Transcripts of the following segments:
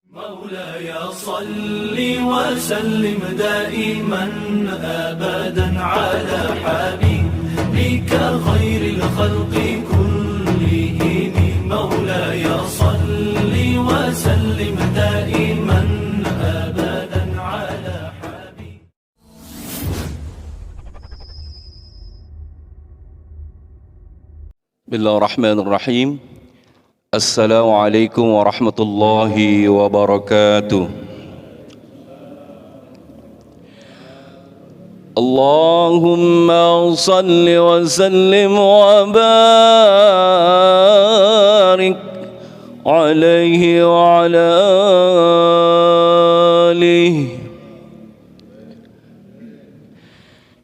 مولاي صل وسلم دائما أبدا على حبيبك خير الخلق كلهم. مولاي صل وسلم دائما أبدا على حبيبك. بسم الله الرحمن الرحيم. Assalamualaikum warahmatullahi wabarakatuh. Allahumma salli wa sallim wa barik alaihi wa ala alihi.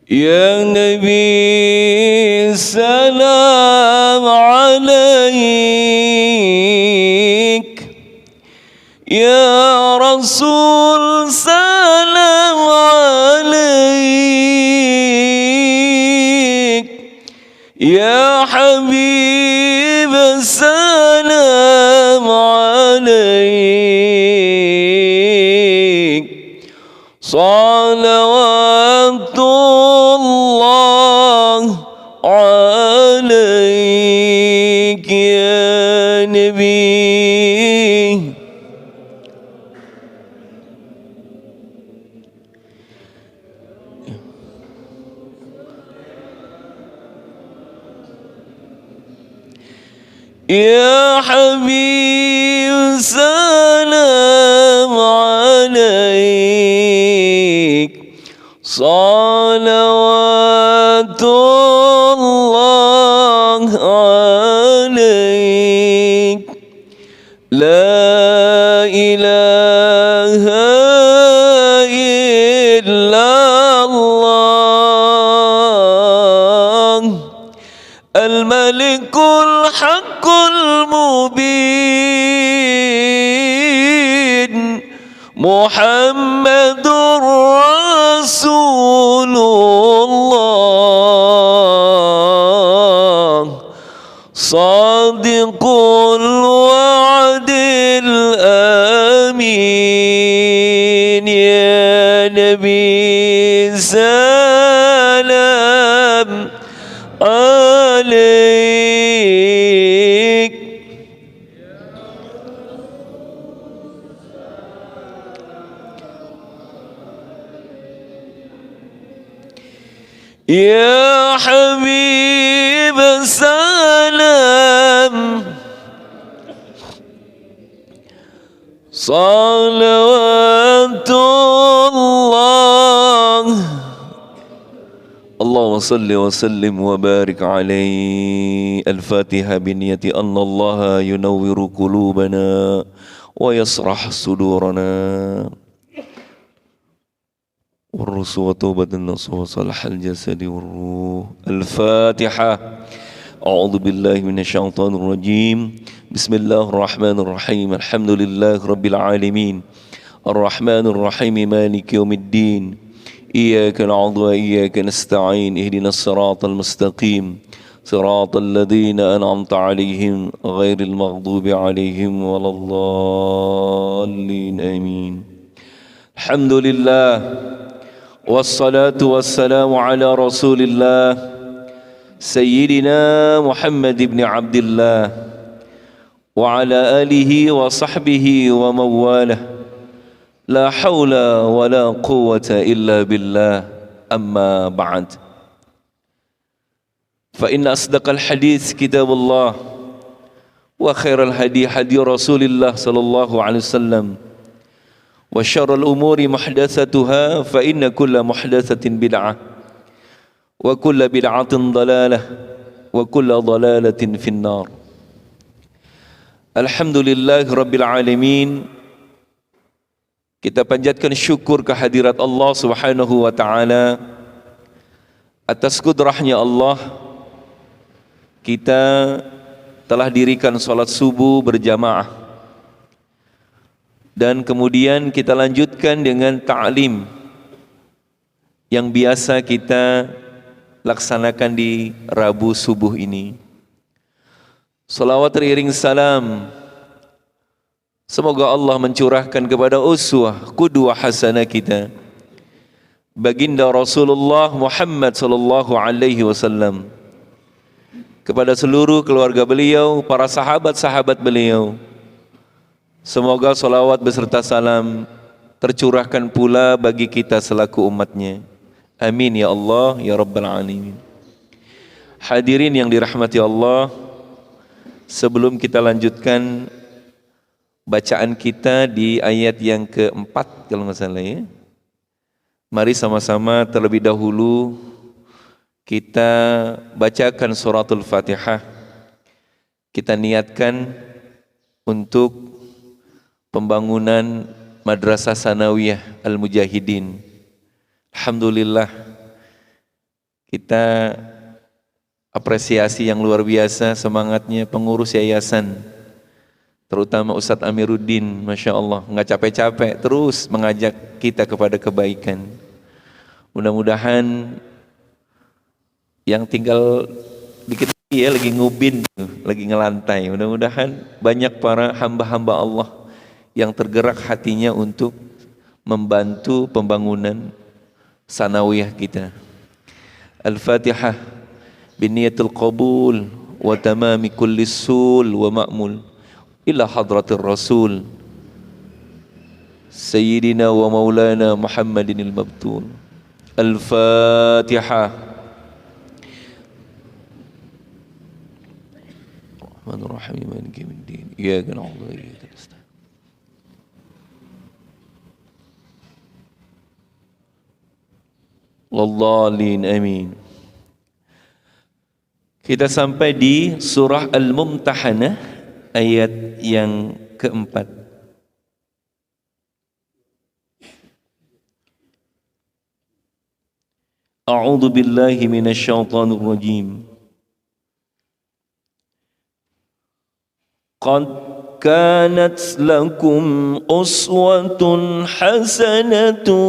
Ya Nabi salam alaik, Ya Rasul salam alaik, Ya Habib salam alaik. Salawatullah alaik ya Nabi. Ya Habib salam alaik. Salawatullah alaik. La ilaha illallah al-malikul haqqul mubin Muhammadur Rasulullah Sadiqul wa'dil amin. Ya Nabi salam alaik. Ya Habib salam salawatullah. Allahumma salli wa sallim wa barik alaihi. Al-Fatiha biniyati anna Allah yunawwiru qulubana wa yasrah sudurana. والرسول وتوبة النصوح وصلح الجسد والروح. الفاتحة. أعوذ بالله من الشيطان الرجيم. بسم الله الرحمن الرحيم. الحمد لله رب العالمين الرحمن الرحيم مالك يوم الدين. إياك نعبد وإياك نستعين. اهدنا الصراط المستقيم صراط الذين أنعمت عليهم غير المغضوب عليهم ولا الضالين آمين. الحمد لله wassalatu wassalamu ala rasulillah Sayyidina Muhammad ibn Abdillah wa ala alihi wa sahbihi wa mawalah. La hawla wa la quwwata illa billah. Amma ba'd. Fa inna asdaqal hadith kitabullah wa khairal hadi hadi rasulillah sallallahu alaihi wasallam wa syarrul umuri muhdatsatuha fa inna kulla muhdatsatin bid'ah wa kulla bid'atin dalalah wa kulla dalalatin finnar. Alhamdulillahi rabbil alamin. Kita panjatkan syukur kehadirat Allah Subhanahu wa taala atas kudrahnya Allah. Kita telah dirikan salat subuh berjamaah. Dan kemudian kita lanjutkan dengan ta'lim yang biasa kita laksanakan di Rabu subuh ini. Salawat teriring salam Semoga Allah mencurahkan kepada uswah, qudwah hasanah kita, baginda Rasulullah Muhammad sallallahu alaihi wasallam, kepada seluruh keluarga beliau, para sahabat-sahabat beliau. Semoga salawat beserta salam tercurahkan pula bagi kita selaku umatnya. Amin ya Allah ya Rabbal Alamin. Hadirin yang dirahmati Allah, sebelum kita lanjutkan bacaan kita di ayat yang keempat kalau nggak salah ya, mari sama-sama terlebih dahulu kita bacakan suratul Fatihah. Kita niatkan untuk pembangunan Madrasah Sanawiyah Al-Mujahidin. Alhamdulillah, kita apresiasi yang luar biasa semangatnya pengurus yayasan, terutama Ustadz Amiruddin, Masya Allah, nggak capek-capek terus mengajak kita kepada kebaikan. Mudah-mudahan yang tinggal dikit ya lagi ngubin, lagi ngelantai, mudah-mudahan banyak para hamba-hamba Allah yang tergerak hatinya untuk membantu pembangunan sanawiyah kita. Al-Fatihah biniyatul qabul wa tamami kulli sul wa ma'mul ila hadratir rasul sayyidina wa maulana Muhammadin al-mabtul. Al-Fatihah. Rahmanir-Rahim maliki yaumiddin. Iyyaka na'budu wa iyyaka nasta'in. Wallallin amin. Kita sampai di surah Al-Mumtahanah ayat yang keempat. A'udzu billahi minasyaitonir rajim. Qad kanat lakum uswatun hasanatun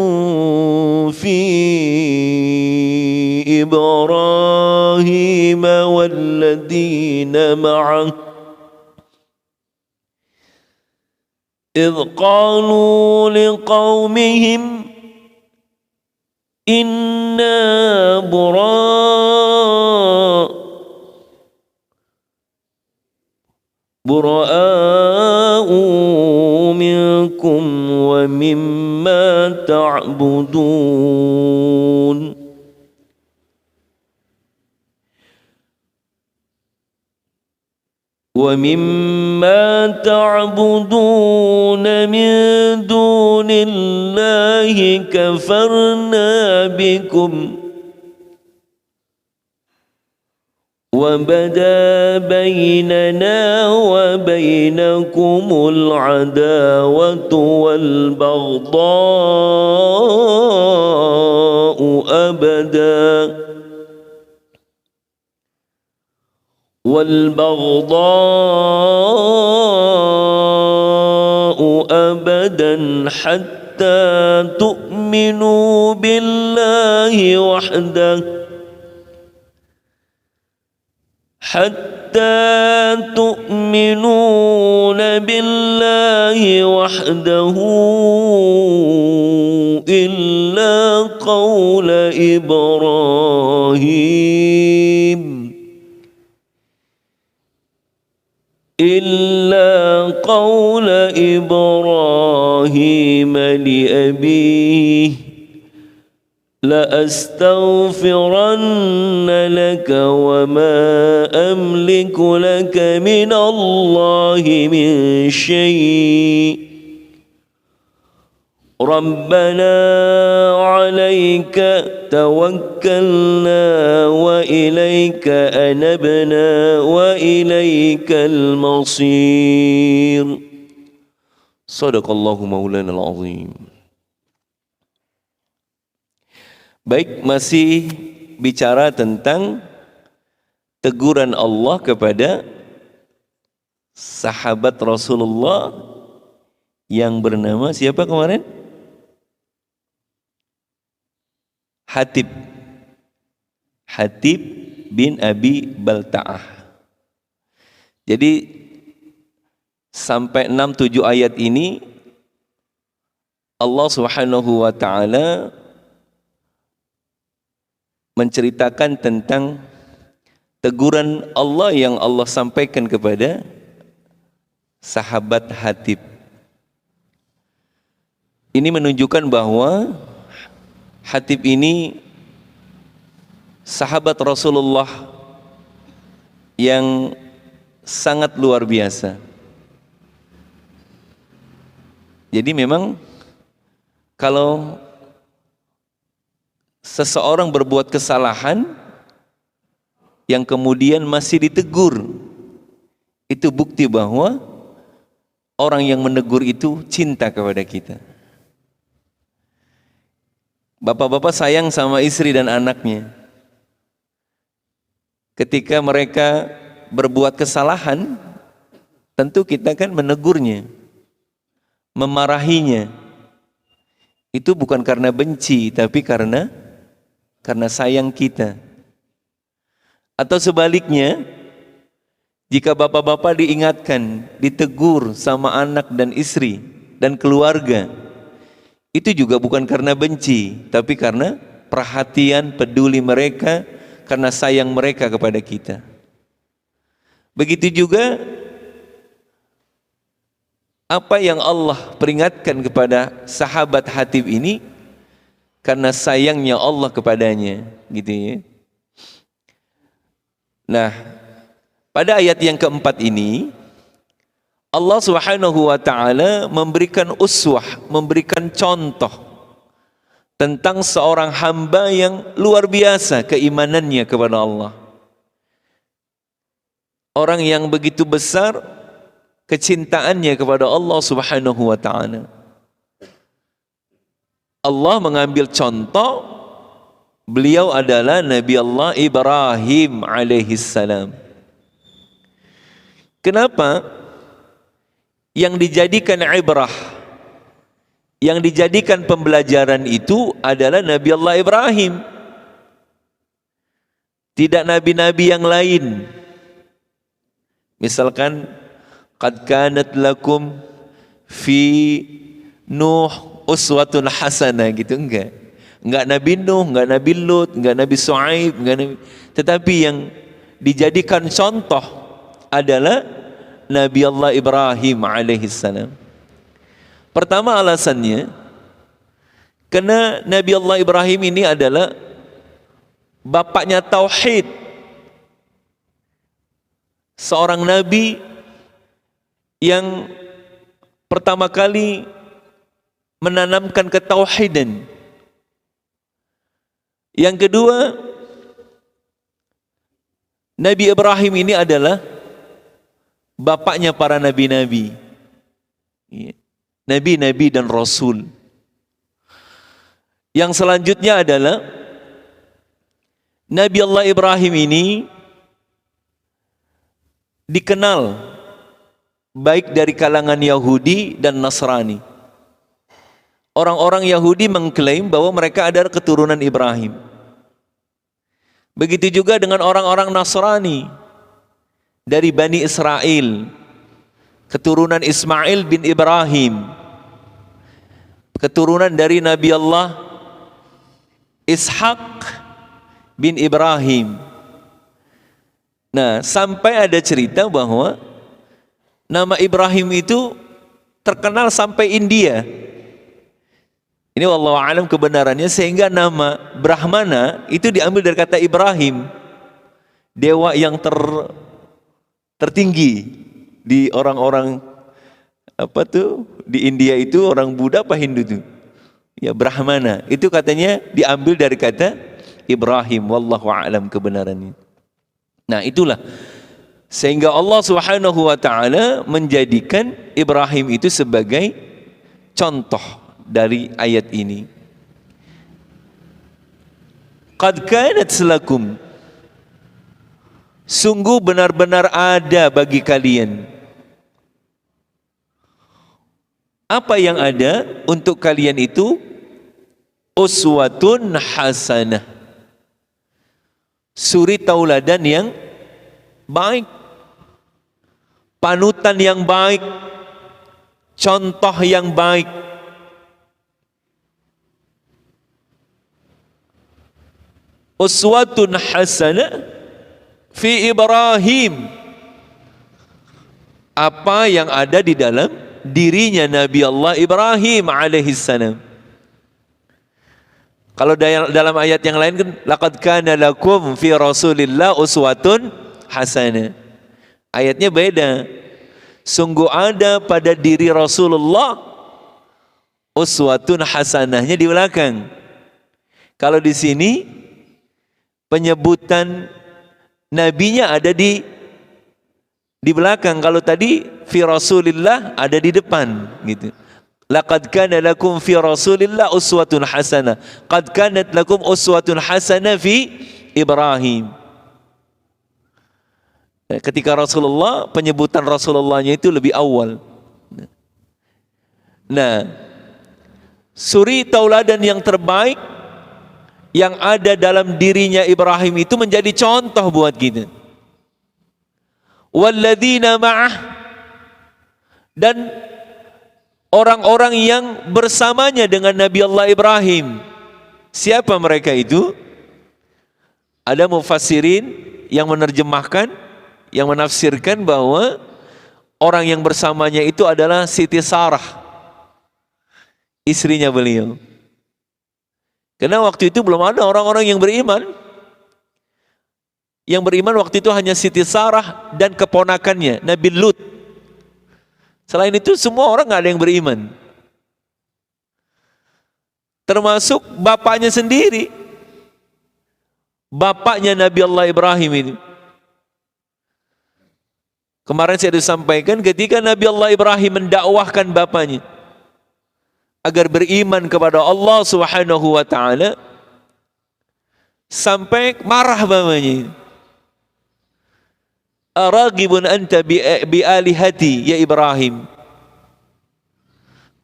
fi Ibrahim walladzina ma'ah إذ قالوا لقومهم إنا براء منكم ومما تعبدون من دون الله كفرنا بكم وبدا بيننا وبينكم العداوة والبغضاء أبدا حتى تؤمنوا بالله وحده إلا قول إبراهيم لأبيه لأستغفرن لك وما أملك لك من الله من شيء ربنا عليك توكلنا وإليك أنبنا وإليك المصير. Sadaqallahu maulana al-azim. Baik, masih bicara tentang teguran Allah kepada sahabat Rasulullah yang bernama siapa kemarin? Hatib bin Abi Balta'ah. Jadi sampai 6-7 ayat ini Allah Subhanahu wa taala menceritakan tentang teguran Allah yang Allah sampaikan kepada sahabat Hatib. Ini menunjukkan bahwa Hatib ini sahabat Rasulullah yang sangat luar biasa. Jadi memang kalau seseorang berbuat kesalahan yang kemudian masih ditegur, itu bukti bahwa orang yang menegur itu cinta kepada kita. Bapak-bapak sayang sama istri dan anaknya. Ketika mereka berbuat kesalahan, tentu kita kan menegurnya, memarahinya. Itu bukan karena benci, tapi karena sayang kita. Atau sebaliknya, jika bapak-bapak diingatkan, ditegur sama anak dan istri dan keluarga, itu juga bukan karena benci, tapi karena perhatian, peduli mereka, karena sayang mereka kepada kita. Begitu juga apa yang Allah peringatkan kepada sahabat Hatib ini karena sayangnya Allah kepadanya, gitu ya. Nah, pada ayat yang keempat ini Allah Subhanahu wa taala memberikan uswah, memberikan contoh tentang seorang hamba yang luar biasa keimanannya kepada Allah. Orang yang begitu besar kecintaannya kepada Allah Subhanahu wa taala. Allah mengambil contoh, beliau adalah Nabi Allah Ibrahim alaihissalam. Kenapa? Yang dijadikan ibrah, yang dijadikan pembelajaran itu adalah Nabi Allah Ibrahim, tidak nabi-nabi yang lain. Misalkan qad kanat lakum fi Nuh uswatun hasanah, gitu, enggak Nabi Nuh, enggak Nabi Lut, enggak Nabi Shu'aib, enggak Nabi, tetapi yang dijadikan contoh adalah Nabi Allah Ibrahim alaihissalam. Pertama alasannya, karena Nabi Allah Ibrahim ini adalah bapaknya tauhid, seorang nabi yang pertama kali menanamkan ketauhidan. Yang kedua, Nabi Ibrahim ini adalah bapaknya para nabi-nabi, nabi-nabi dan rasul. Yang selanjutnya adalah Nabi Allah Ibrahim ini dikenal baik dari kalangan Yahudi dan Nasrani. Orang-orang Yahudi mengklaim bahwa mereka adalah keturunan Ibrahim. Begitu juga dengan orang-orang Nasrani dari Bani Israel, keturunan Ismail bin Ibrahim, keturunan dari Nabi Allah Ishak bin Ibrahim. Nah, sampai ada cerita bahwa nama Ibrahim itu terkenal sampai India. Ini wallahu alam kebenarannya, sehingga nama Brahmana itu diambil dari kata Ibrahim, dewa yang tertinggi di orang-orang di India itu, orang Buddha apa Hindu tuh? Ya, Brahmana. Itu katanya diambil dari kata Ibrahim, wallahu a'lam kebenarannya. Nah, itulah sehingga Allah Subhanahu wa taala menjadikan Ibrahim itu sebagai contoh dari ayat ini. Qad kanat lakum, sungguh benar-benar ada bagi kalian. Apa yang ada untuk kalian itu? Uswatun hasanah, suri tauladan yang baik, panutan yang baik, contoh yang baik. Uswatun hasanah fi Ibrahim, apa yang ada di dalam dirinya Nabi Allah Ibrahim alaihissalam. Kalau dalam ayat yang lain kan laqad kana lakum fi Rasulillah uswatun hasanah. Ayatnya beda. Sungguh ada pada diri Rasulullah uswatun hasanahnya di belakang. Kalau di sini penyebutan nabinya ada di belakang. Kalau tadi fi Rasulillah ada di depan gitu. Laqad kana lakum fi Rasulillah uswatun hasanah. Qad kanat lakum uswatun hasanah fi Ibrahim. Ketika Rasulullah, penyebutan Rasulullahnya itu lebih awal. Nah, suri tauladan yang terbaik yang ada dalam dirinya Ibrahim itu menjadi contoh buat kita. Walladzina ma'ah, dan orang-orang yang bersamanya dengan Nabi Allah Ibrahim. Siapa mereka itu? Ada mufassirin yang menerjemahkan, yang menafsirkan bahwa orang yang bersamanya itu adalah Siti Sarah, istrinya beliau. Karena waktu itu belum ada orang-orang yang beriman. Yang beriman waktu itu hanya Siti Sarah dan keponakannya Nabi Lut. Selain itu semua orang nggak ada yang beriman, termasuk bapaknya sendiri, bapaknya Nabi Allah Ibrahim ini. Kemarin saya disampaikan ketika Nabi Allah Ibrahim mendakwahkan bapaknya agar beriman kepada Allah Subhanahu wa taala, sampai marah bapaknya. Aragibun anta bi alihati ya Ibrahim,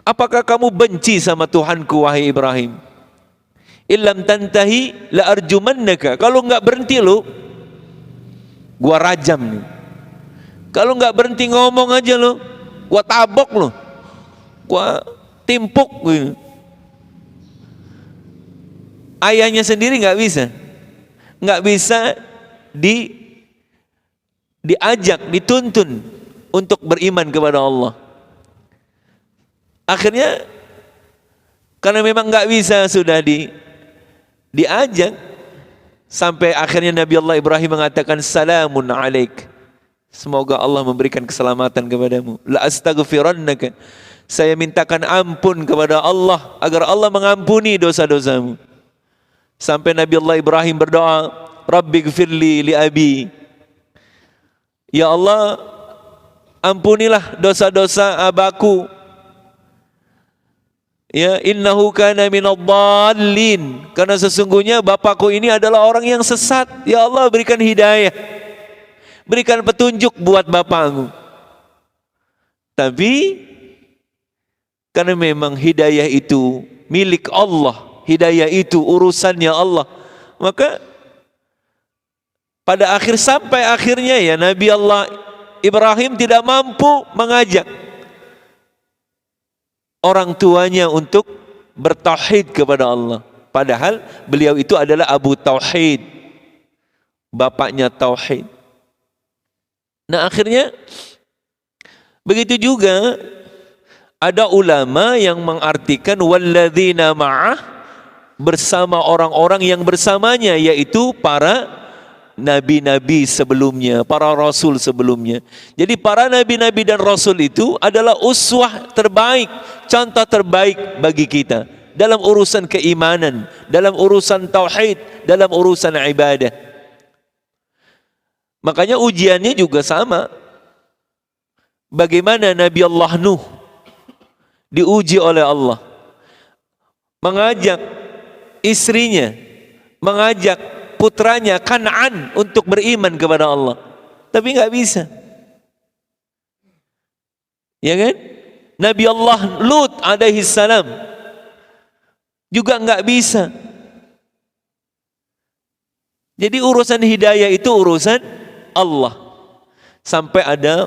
apakah kamu benci sama Tuhanku wahai Ibrahim? Illam tantahi la arjumannaka, kalau enggak berhenti lu gua rajam nih. Kalau enggak berhenti ngomong aja lu gua tabok lu, gua timpuk gitu. Ayahnya sendiri enggak bisa diajak, dituntun untuk beriman kepada Allah. Akhirnya karena memang nggak bisa sudah diajak, sampai akhirnya Nabi Allah Ibrahim mengatakan salamun alaik, semoga Allah memberikan keselamatan kepadamu. La astaghfirannaka, saya mintakan ampun kepada Allah agar Allah mengampuni dosa-dosamu. Sampai Nabi Allah Ibrahim berdoa, Rabbighfirli li abi, ya Allah, ampunilah dosa-dosa abaku. Ya, innahu kana minadh-dhallin, karena sesungguhnya bapakku ini adalah orang yang sesat. Ya Allah, berikan hidayah, berikan petunjuk buat bapakku. Tapi karena memang hidayah itu milik Allah, hidayah itu urusannya Allah, maka pada sampai akhirnya ya Nabi Allah Ibrahim tidak mampu mengajak orang tuanya untuk bertauhid kepada Allah. Padahal beliau itu adalah Abu Tauhid, bapaknya Tauhid. Nah akhirnya begitu juga ada ulama yang mengartikan walladzina ma'ah, bersama orang-orang yang bersamanya, yaitu para nabi-nabi sebelumnya, para rasul sebelumnya. Jadi para nabi-nabi dan rasul itu adalah uswah terbaik, contoh terbaik bagi kita dalam urusan keimanan, dalam urusan tauhid, dalam urusan ibadah. Makanya ujiannya juga sama. Bagaimana Nabi Allah Nuh diuji oleh Allah, mengajak istrinya, mengajak putranya Kan'an untuk beriman kepada Allah, tapi nggak bisa. Ya kan? Nabi Allah Lut alaihi salam juga nggak bisa. Jadi urusan hidayah itu urusan Allah. Sampai ada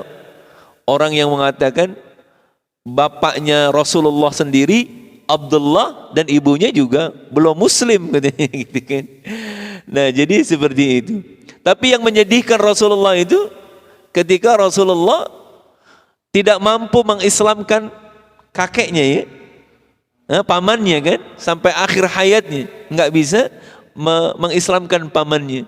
orang yang mengatakan bapaknya Rasulullah sendiri Abdullah dan ibunya juga belum muslim katanya gitu kan. Nah, jadi seperti itu. Tapi yang menyedihkan Rasulullah itu ketika Rasulullah tidak mampu mengislamkan kakeknya ya, pamannya kan, sampai akhir hayatnya nggak bisa mengislamkan pamannya.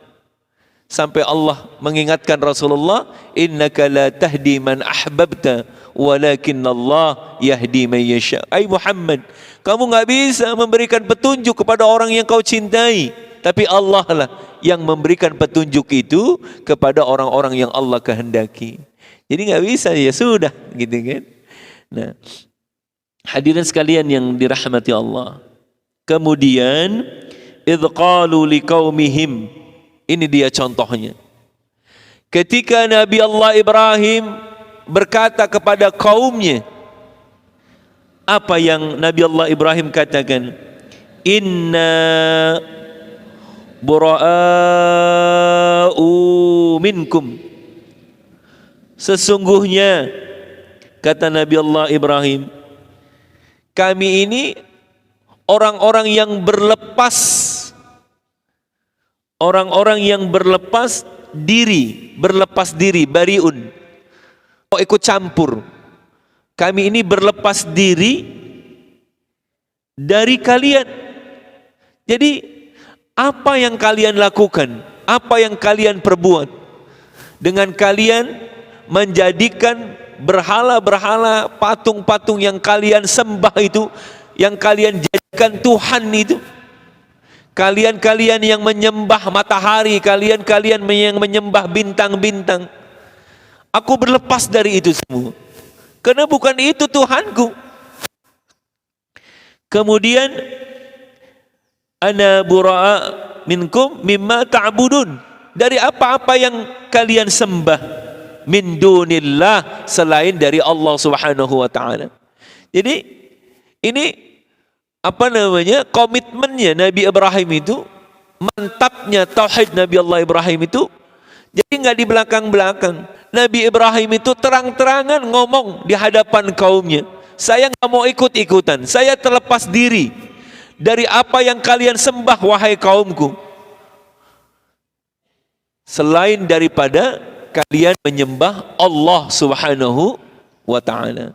Sampai Allah mengingatkan Rasulullah, innaka la tahdi man ahbabta walakin Allah yahdi man yasha. Ai Muhammad, kamu nggak bisa memberikan petunjuk kepada orang yang kau cintai, tapi Allah lah yang memberikan petunjuk itu kepada orang-orang yang Allah kehendaki. Jadi nggak bisa, ya sudah gitu kan. Nah, hadirin sekalian yang dirahmati Allah. Kemudian idz qalu liqaumihim, ini dia contohnya. Ketika Nabi Allah Ibrahim berkata kepada kaumnya, apa yang Nabi Allah Ibrahim katakan? Inna bura'u minkum. Sesungguhnya, kata Nabi Allah Ibrahim, kami ini orang-orang yang berlepas, orang-orang yang berlepas diri, bariun, mau ikut campur. Kami ini berlepas diri dari kalian. Jadi apa yang kalian lakukan, apa yang kalian perbuat dengan kalian menjadikan berhala-berhala, patung-patung yang kalian sembah itu, yang kalian jadikan Tuhan itu, kalian-kalian yang menyembah matahari, kalian-kalian yang menyembah bintang-bintang, aku berlepas dari itu semua, karena bukan itu Tuhanku. Kemudian ana bura'a minkum mimma ta'budun, dari apa-apa yang kalian sembah min dunillah, selain dari Allah Subhanahu wa taala. Jadi ini apa namanya, komitmennya Nabi Ibrahim itu, mantapnya tauhid Nabi Allah Ibrahim itu. Jadi nggak di belakang-belakang. Nabi Ibrahim itu terang-terangan ngomong di hadapan kaumnya, saya nggak mau ikut-ikutan, saya terlepas diri dari apa yang kalian sembah wahai kaumku, selain daripada kalian menyembah Allah Subhanahu wa ta'ala.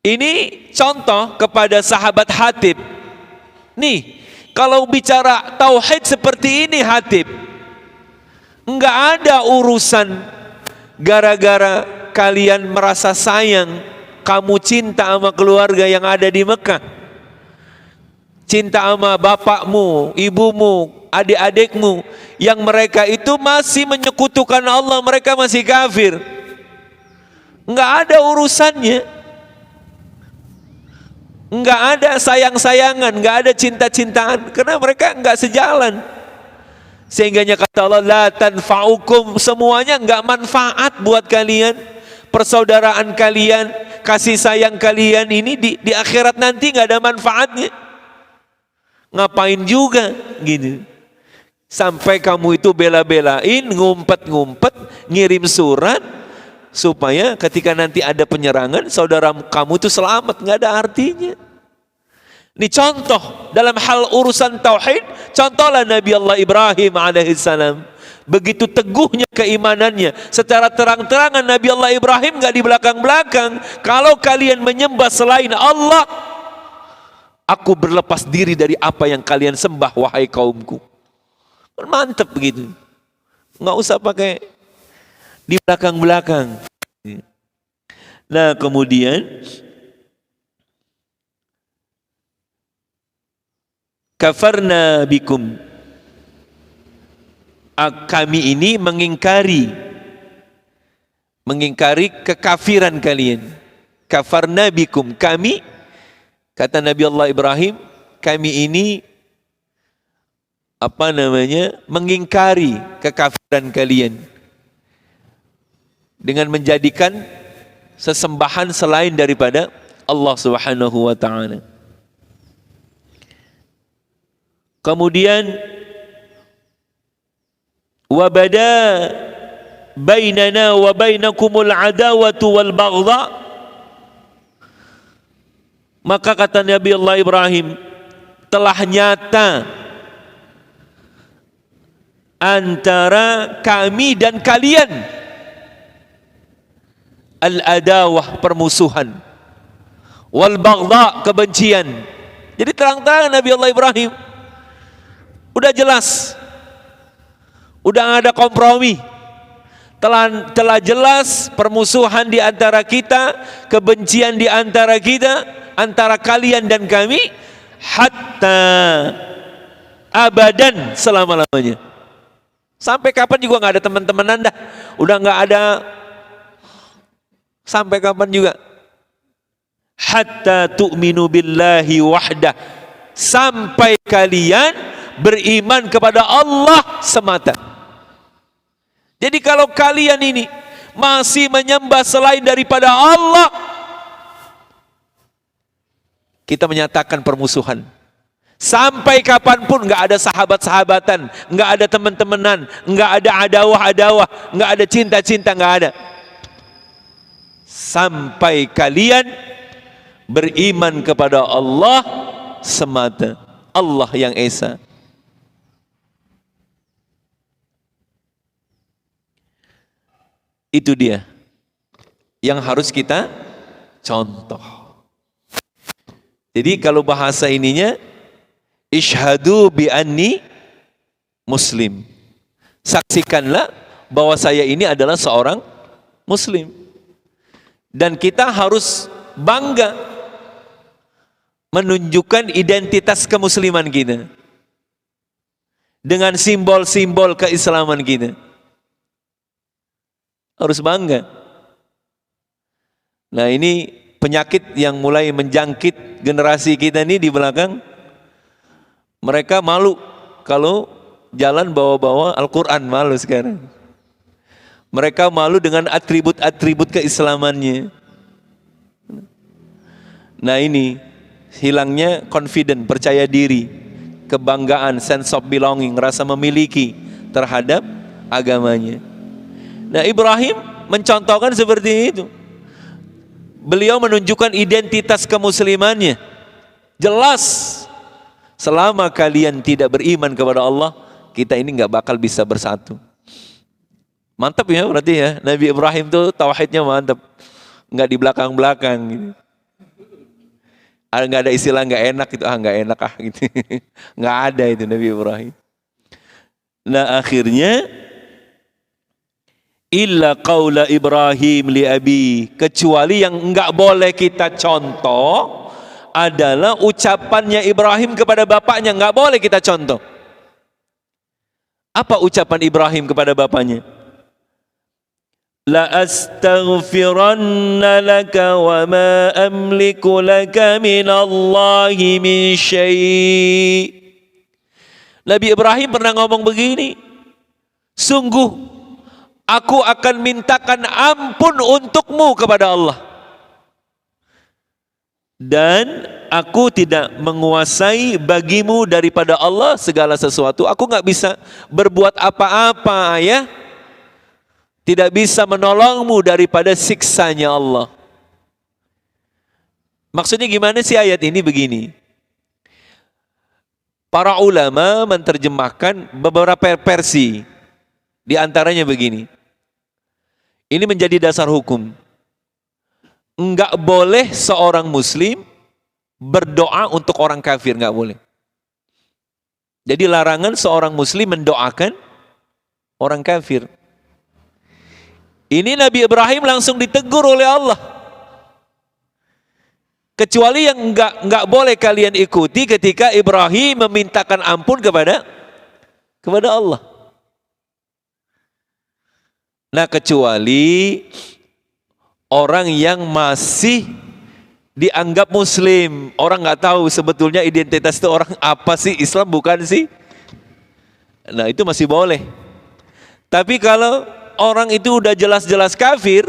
Ini contoh kepada sahabat Hatib. Nih, kalau bicara tauhid seperti ini Hatib, enggak ada urusan gara-gara kalian merasa sayang, kamu cinta sama keluarga yang ada di Mekah, cinta sama bapakmu, ibumu, adik-adikmu, yang mereka itu masih menyekutukan Allah, mereka masih kafir. Enggak ada urusannya, enggak ada sayang-sayangan, enggak ada cinta-cintaan, karena mereka enggak sejalan. Sehingganya kata Allah, la tanfa'ukum, semuanya enggak manfaat buat kalian. Persaudaraan kalian, kasih sayang kalian ini di akhirat nanti enggak ada manfaatnya. Ngapain juga gitu. Sampai kamu itu bela-belain, ngumpet-ngumpet, ngirim surat supaya ketika nanti ada penyerangan, saudara kamu itu selamat, nggak ada artinya. Ini contoh dalam hal urusan tauhid, contohlah Nabi Allah Ibrahim alaihissalam. Begitu teguhnya keimanannya, secara terang-terangan Nabi Allah Ibrahim nggak di belakang-belakang. Kalau kalian menyembah selain Allah, aku berlepas diri dari apa yang kalian sembah wahai kaumku. Mantep begitu, nggak usah pakai di belakang-belakang. Nah kemudian kafarna bikum, kami ini mengingkari kekafiran kalian. Kafarna bikum, kami, kata Nabi Allah Ibrahim, kami ini apa namanya, mengingkari kekafiran kalian dengan menjadikan sesembahan selain daripada Allah Subhanahu wa ta'ala. Kemudian wabada bainana wa bainakumul adawatu wal baghdha. Maka kata Nabi Allah Ibrahim, telah nyata antara kami dan kalian al-adawah, permusuhan, wal baghdha, kebencian. Jadi terang-terang Nabi Allah Ibrahim udah jelas, udah nggak ada kompromi, telah jelas permusuhan di antara kita, kebencian di antara kita, antara kalian dan kami, hatta abadan, selama-lamanya. Sampai kapan juga nggak ada teman-temanan dah, udah nggak ada, sampai kapan juga. Hatta tu'minu billahi wahdah, sampai kalian beriman kepada Allah semata. Jadi kalau kalian ini masih menyembah selain daripada Allah, kita menyatakan permusuhan. Sampai kapanpun nggak ada sahabat-sahabatan, nggak ada teman-temanan, nggak ada adawah-adawah, nggak ada cinta-cinta, nggak ada. Sampai kalian beriman kepada Allah semata, Allah yang Esa. Itu dia yang harus kita contoh. Jadi kalau bahasa ininya, Ishhadu bi anni muslim. Saksikanlah bahwa saya ini adalah seorang muslim. Dan kita harus bangga menunjukkan identitas kemusliman kita dengan simbol-simbol keislaman kita. Harus bangga. Nah, ini penyakit yang mulai menjangkit generasi kita ini di belakang. Mereka malu kalau jalan bawa-bawa Al-Quran, malu sekarang. Mereka malu dengan atribut-atribut keislamannya. Nah, ini hilangnya confident, percaya diri, kebanggaan, sense of belonging, rasa memiliki terhadap agamanya. Nah, Ibrahim mencontohkan seperti itu. Beliau menunjukkan identitas kemuslimannya. Jelas, selama kalian tidak beriman kepada Allah, kita ini nggak bakal bisa bersatu. Mantap ya berarti ya, Nabi Ibrahim tuh tauhidnya mantap, nggak di belakang-belakang gitu. Nggak ada istilah nggak enak gitu, nggak enak gitu, nggak ada itu Nabi Ibrahim. Nah, akhirnya illa qaula Ibrahim li abi, kecuali yang enggak boleh kita contoh adalah ucapannya Ibrahim kepada bapaknya, enggak boleh kita contoh. Apa ucapan Ibrahim kepada bapaknya? La astaghfiranna laka wa ma amliku laka minallahi min syai'. Nabi Ibrahim pernah ngomong begini, sungguh aku akan mintakan ampun untukmu kepada Allah, dan aku tidak menguasai bagimu daripada Allah segala sesuatu. Aku nggak bisa berbuat apa-apa ya, tidak bisa menolongmu daripada siksanya Allah. Maksudnya gimana sih ayat ini? Begini, para ulama menerjemahkan beberapa versi, di antaranya begini. Ini menjadi dasar hukum. Enggak boleh seorang muslim berdoa untuk orang kafir, enggak boleh. Jadi larangan seorang muslim mendoakan orang kafir. Ini Nabi Ibrahim langsung ditegur oleh Allah. Kecuali yang enggak boleh kalian ikuti ketika Ibrahim memintakan ampun kepada Allah. Nah, kecuali orang yang masih dianggap muslim, orang nggak tahu sebetulnya identitas itu orang apa sih, Islam bukan sih. Nah, itu masih boleh. Tapi kalau orang itu udah jelas-jelas kafir,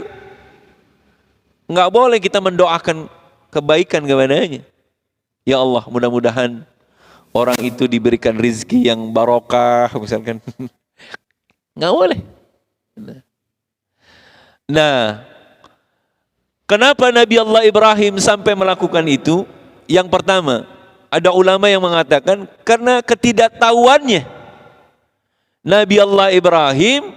nggak boleh kita mendoakan kebaikan kepadanya. Ya Allah, mudah-mudahan orang itu diberikan rizki yang barokah misalkan. Nggak boleh. Nah, Nah, kenapa Nabi Allah Ibrahim sampai melakukan itu? Yang pertama, ada ulama yang mengatakan karena ketidaktahuannya Nabi Allah Ibrahim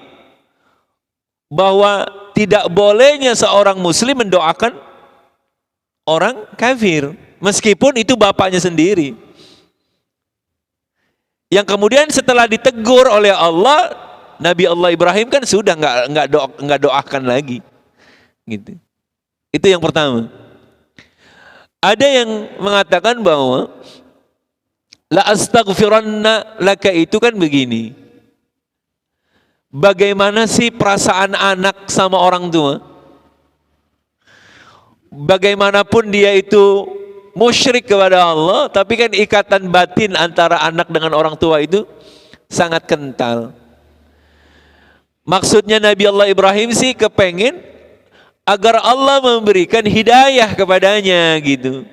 bahwa tidak bolehnya seorang muslim mendoakan orang kafir, meskipun itu bapaknya sendiri. Yang kemudian setelah ditegur oleh Allah, Nabi Allah Ibrahim kan sudah nggak doakan lagi, gitu. Itu yang pertama. Ada yang mengatakan bahwa la astaghfiranna laka itu kan begini. Bagaimana sih perasaan anak sama orang tua? Bagaimanapun dia itu musyrik kepada Allah, tapi kan ikatan batin antara anak dengan orang tua itu sangat kental. Maksudnya Nabi Allah Ibrahim sih kepengen agar Allah memberikan hidayah kepadanya gitu.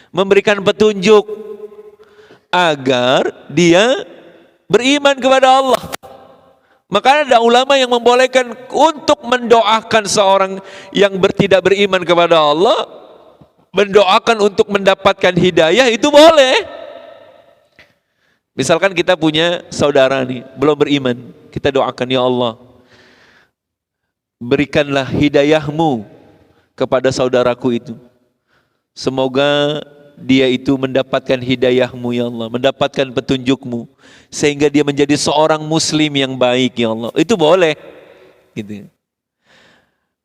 Memberikan petunjuk agar dia beriman kepada Allah. Maka ada ulama yang membolehkan untuk mendoakan seorang yang tidak beriman kepada Allah, mendoakan untuk mendapatkan hidayah, itu boleh. Misalkan kita punya saudara nih, belum beriman, kita doakan, ya Allah, berikanlah hidayahmu kepada saudaraku itu. Semoga dia itu mendapatkan hidayahmu, ya Allah, mendapatkan petunjukmu, sehingga dia menjadi seorang muslim yang baik, ya Allah. Itu boleh, gitu.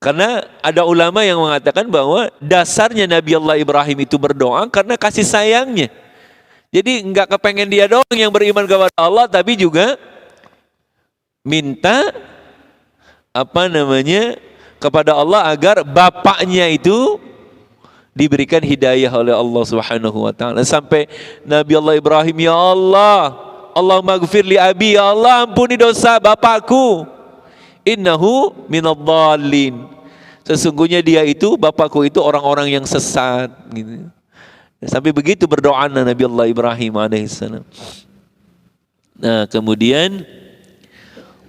Karena ada ulama yang mengatakan bahwa dasarnya Nabi Allah Ibrahim itu berdoa karena kasih sayangnya. Jadi enggak kepengen dia doang yang beriman kepada Allah, tapi juga minta kepada Allah agar bapaknya itu diberikan hidayah oleh Allah Subhanahu wa taala. Sampai Nabi Allah Ibrahim, ya Allah, Allahumma ighfir li abi, ya Allah ampuni dosa bapakku. Innahu minadh-dhalin. Sesungguhnya dia itu, bapakku itu orang-orang yang sesat, gitu. Sampai begitu berdoa Nabi Allah Ibrahim alaihissalam. Nah, kemudian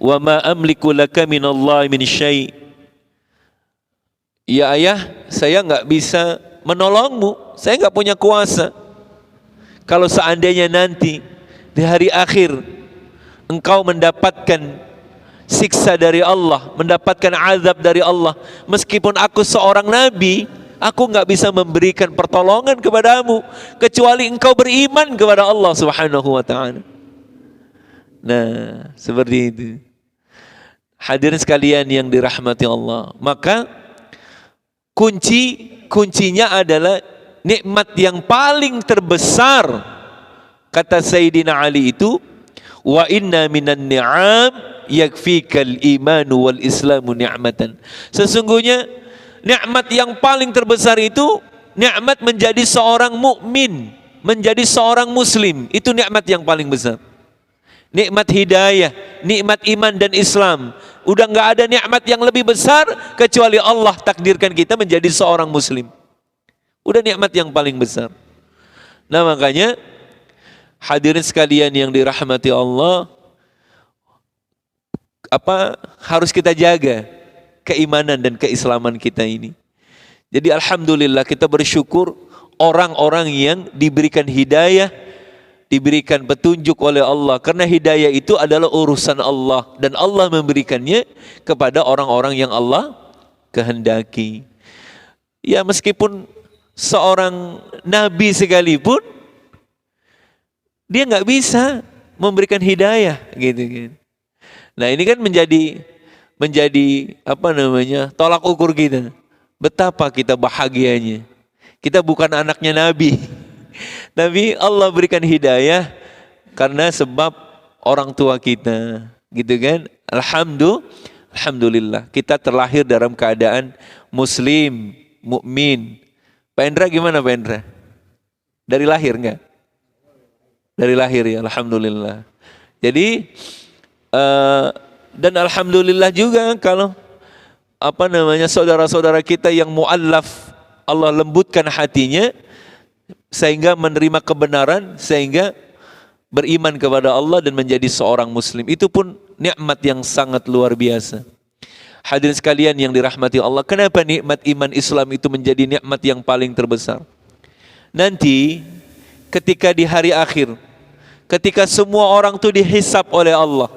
wa ma amliku laka minallahi min syai'. Ya ayah, saya enggak bisa menolongmu, saya enggak punya kuasa. Kalau seandainya nanti di hari akhir engkau mendapatkan siksa dari Allah, mendapatkan azab dari Allah, meskipun aku seorang nabi, aku enggak bisa memberikan pertolongan kepadamu kecuali engkau beriman kepada Allah Subhanahu wa taala. Nah, seperti itu. Hadirin sekalian yang dirahmati Allah, maka kuncinya adalah nikmat yang paling terbesar, kata Sayyidina Ali itu, wa inna minan ni'am yakfikal imanu wal islamu ni'matan. Sesungguhnya nikmat yang paling terbesar itu nikmat menjadi seorang mukmin, menjadi seorang muslim. Itu nikmat yang paling besar. Nikmat hidayah, nikmat iman dan Islam. Udah nggak ada nikmat yang lebih besar kecuali Allah takdirkan kita menjadi seorang muslim. Udah nikmat yang paling besar. Nah, makanya hadirin sekalian yang dirahmati Allah, harus kita jaga keimanan dan keislaman kita ini. Jadi alhamdulillah kita bersyukur orang-orang yang diberikan hidayah, diberikan petunjuk oleh Allah, karena hidayah itu adalah urusan Allah dan Allah memberikannya kepada orang-orang yang Allah kehendaki. Ya, meskipun seorang nabi sekalipun dia nggak bisa memberikan hidayah, gitu kan. Nah, ini kan menjadi tolak ukur kita. Betapa kita bahagianya. Kita bukan anaknya nabi. Tapi Allah berikan hidayah karena sebab orang tua kita, gitu kan. Alhamdulillah kita terlahir dalam keadaan muslim, mukmin. Pak Endra gimana Pak Endra? Dari lahir enggak? Dari lahir ya, alhamdulillah. Jadi dan alhamdulillah juga kalau saudara-saudara kita yang mu'allaf, Allah lembutkan hatinya sehingga menerima kebenaran, sehingga beriman kepada Allah dan menjadi seorang muslim. Itu pun nikmat yang sangat luar biasa. Hadirin sekalian yang dirahmati Allah, kenapa nikmat iman Islam itu menjadi nikmat yang paling terbesar? Nanti ketika di hari akhir, ketika semua orang itu dihisab oleh Allah,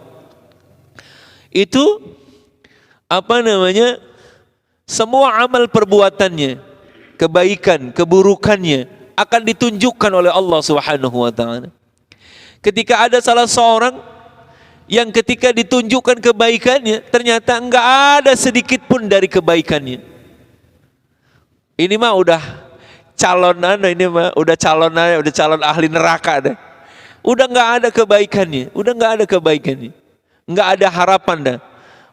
itu semua amal perbuatannya, kebaikan, keburukannya akan ditunjukkan oleh Allah Subhanahu wa taala. Ketika ada salah seorang yang ketika ditunjukkan kebaikannya ternyata enggak ada sedikit pun dari kebaikannya, ini mah udah calon ahli neraka dah. Udah enggak ada kebaikannya, enggak ada harapan dah.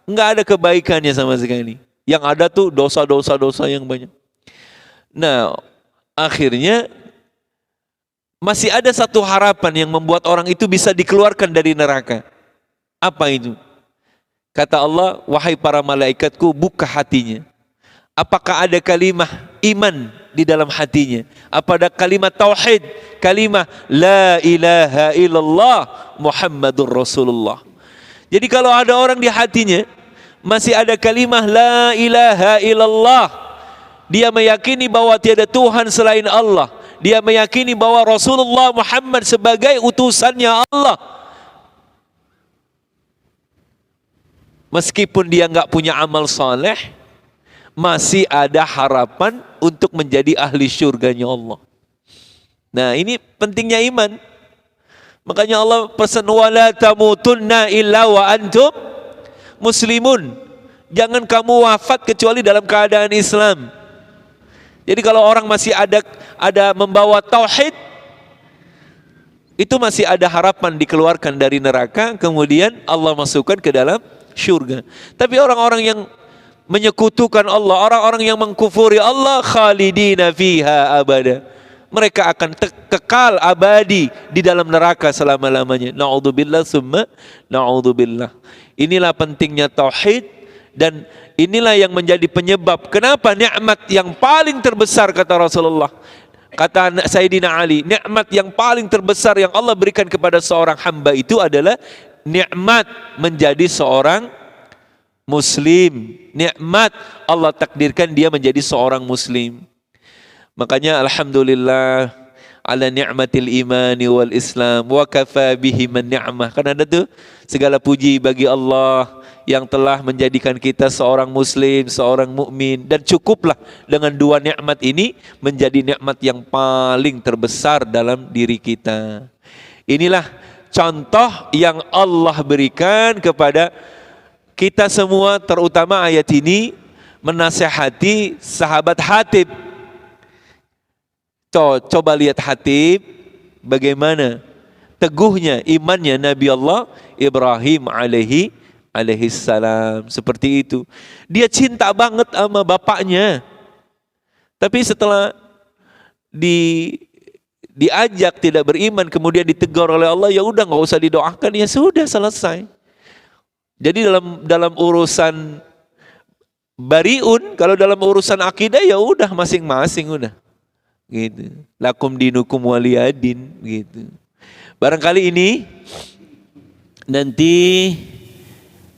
Enggak ada kebaikannya sama sekali. Yang ada tuh dosa yang banyak. Nah, akhirnya masih ada satu harapan yang membuat orang itu bisa dikeluarkan dari neraka. Apa itu? Kata Allah, wahai para malaikatku, buka hatinya. Apakah ada kalimat iman di dalam hatinya? Apa ada kalimat tauhid? Kalimat la ilaha illallah Muhammadur Rasulullah. Jadi kalau ada orang di hatinya masih ada kalimat la ilaha illallah, dia meyakini bahwa tiada Tuhan selain Allah, dia meyakini bahwa Rasulullah Muhammad sebagai utusannya Allah, meskipun dia enggak punya amal saleh, masih ada harapan untuk menjadi ahli syurganya Allah. Nah, ini pentingnya iman. Makanya Allah pesan, wala tamutunna illa wa antum muslimun. Jangan kamu wafat kecuali dalam keadaan Islam. Jadi kalau orang masih ada membawa tauhid, itu masih ada harapan dikeluarkan dari neraka, kemudian Allah masukkan ke dalam syurga. Tapi orang-orang yang menyekutukan Allah, orang-orang yang mengkufuri Allah, khalidina fiha abada, mereka akan kekal abadi di dalam neraka selama-lamanya. Na'udzubillah summa na'udzubillah. Inilah pentingnya tauhid, dan inilah yang menjadi penyebab kenapa nikmat yang paling terbesar, kata Rasulullah, kata Sayyidina Ali, nikmat yang paling terbesar yang Allah berikan kepada seorang hamba itu adalah nikmat menjadi seorang muslim. Nikmat Allah takdirkan dia menjadi seorang muslim. Makanya alhamdulillah ala ni'matil imani wal islam wa kafa bihi man ni'mah. Kan ada tuh, segala puji bagi Allah yang telah menjadikan kita seorang muslim, seorang mukmin, dan cukuplah dengan dua nikmat ini menjadi nikmat yang paling terbesar dalam diri kita. Inilah contoh yang Allah berikan kepada kita semua, terutama ayat ini menasihati sahabat Hatib. Coba lihat Hatib, bagaimana teguhnya imannya Nabi Allah Ibrahim alaihi salam. Seperti itu. Dia cinta banget sama bapaknya. Tapi setelah diajak tidak beriman, kemudian ditegur oleh Allah, ya udah nggak usah didoakan, ya sudah, selesai. Jadi dalam urusan bariun, kalau dalam urusan akidah ya udah masing-masing udah. Gitu. Lakum dinukum waliyadin gitu. Barangkali ini nanti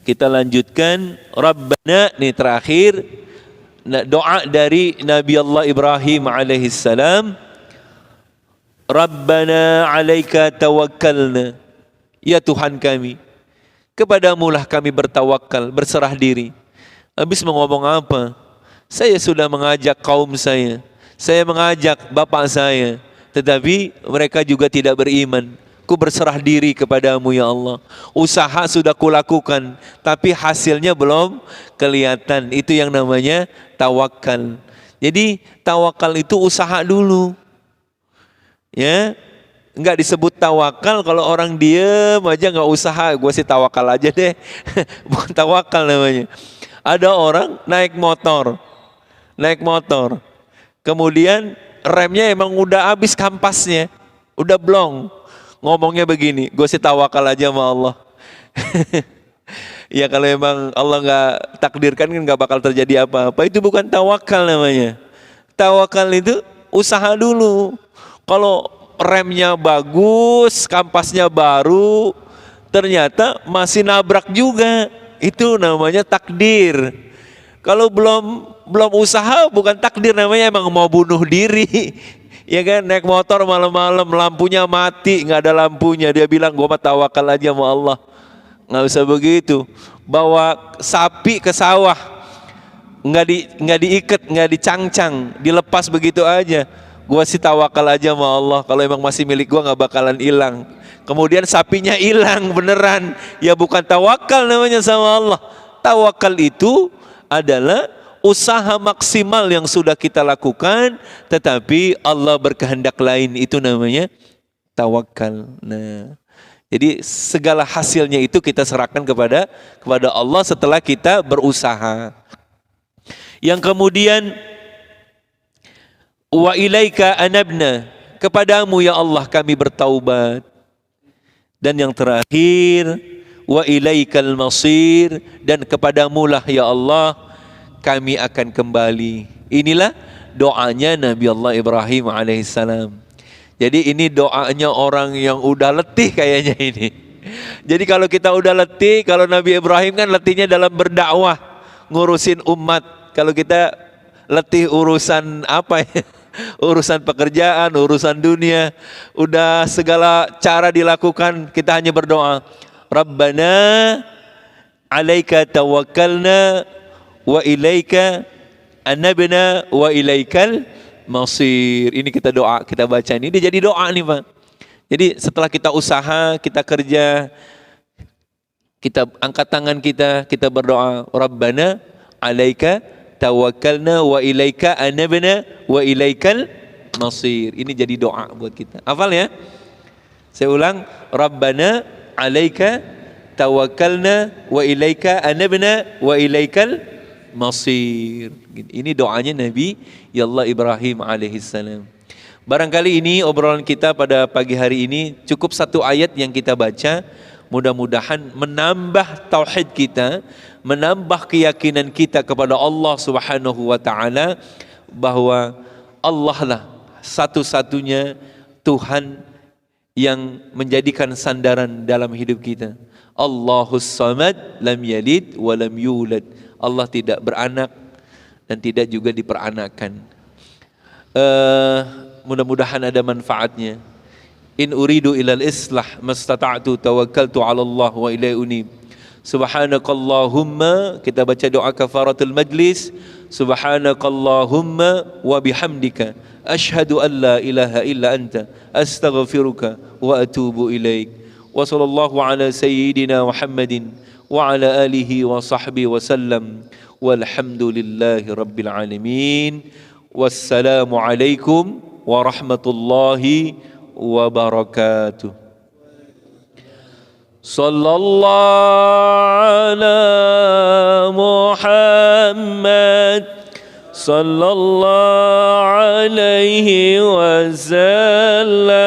kita lanjutkan Rabbana, nih terakhir doa dari Nabi Allah Ibrahim alaihissalam. Rabbana alaika tawakkalna, ya Tuhan kami, kepadamulah kami bertawakal, berserah diri. Habis ngomong apa? Saya sudah mengajak kaum saya mengajak bapak saya, tetapi mereka juga tidak beriman. Ku berserah diri kepadamu ya Allah. Usaha sudah kulakukan, tapi hasilnya belum kelihatan. Itu yang namanya tawakal. Jadi tawakal itu usaha dulu. Ya, enggak disebut tawakal kalau orang diem aja nggak usaha. Gue sih tawakal aja deh. Bukan tawakal namanya. Ada orang naik motor, kemudian remnya emang udah habis kampasnya, udah blong. Ngomongnya begini, gue sih tawakal aja sama Allah. Ya kalau emang Allah nggak takdirkan kan nggak bakal terjadi apa-apa. Itu bukan tawakal namanya. Tawakal itu usaha dulu. Kalau remnya bagus, kampasnya baru, ternyata masih nabrak juga, itu namanya takdir. Kalau belum usaha bukan takdir, namanya emang mau bunuh diri. Ya kan, naik motor malam-malam lampunya mati, nggak ada lampunya, dia bilang gua mah tawakal aja sama Allah. Nggak usah begitu. Bawa sapi ke sawah, nggak diikat, nggak dicangcang, dilepas begitu aja. Gua sih tawakal aja sama Allah, kalau emang masih milik gua nggak bakalan hilang. Kemudian sapinya hilang beneran, ya bukan tawakal namanya sama Allah. Tawakal itu adalah usaha maksimal yang sudah kita lakukan, tetapi Allah berkehendak lain, itu namanya tawakal. Nah, jadi segala hasilnya itu kita serahkan kepada Allah setelah kita berusaha. Yang kemudian wa ilaika anabna, kepadamu ya Allah kami bertaubat. Dan yang terakhir wa ilaikal masir, dan kepadamu lah ya Allah kami akan kembali. Inilah doanya Nabi Allah Ibrahim alaihissalam. Jadi ini doanya orang yang udah letih kayaknya ini. Jadi kalau kita udah letih, kalau Nabi Ibrahim kan letihnya dalam berdakwah, ngurusin umat. Kalau kita letih urusan apa ya? Urusan pekerjaan, urusan dunia, udah segala cara dilakukan, kita hanya berdoa. Rabbana alaika tawakkalna wa ilaika anabna wa ilaikal masir. Ini kita doa, kita baca ini. Dia jadi doa nih Pak. Jadi setelah kita usaha, kita kerja, kita angkat tangan kita berdoa. Rabbana alaika tawakkalna wa ilaika anabna wa ilaikal masir. Ini jadi doa buat kita. Hafal ya? Saya ulang. Rabbana alaika tawakkalna wa ilaika anabna wa ilaikal masir. Ini doanya Nabi ya Allah Ibrahim alaihissalam. Barangkali ini obrolan kita pada pagi hari ini cukup satu ayat yang kita baca. Mudah-mudahan menambah tauhid kita, menambah keyakinan kita kepada Allah Subhanahu wa taala bahwa Allah lah satu-satunya Tuhan yang menjadikan sandaran dalam hidup kita. Allahus Samad, lam yalid wa lam yulad. Allah tidak beranak dan tidak juga diperanakan. Mudah-mudahan ada manfaatnya. In uridu ilal islah mastata'tu tawakkaltu 'ala Allah wa ilaihi unib. Subhanakallahumma, kita baca doa kafaratul majlis. Subhanakallahumma wa bihamdika asyhadu an la ilaha illa anta astaghfiruka wa atubu ilaik. Wa sallallahu ala sayyidina Muhammadin wa ala alihi wa sahbihi wa sallam. Walhamdulillahi rabbil alamin. Wassalamu alaikum warahmatullahi wabarakatuh. Sallallahu ala Muhammad sallallahu alaihi wasallam.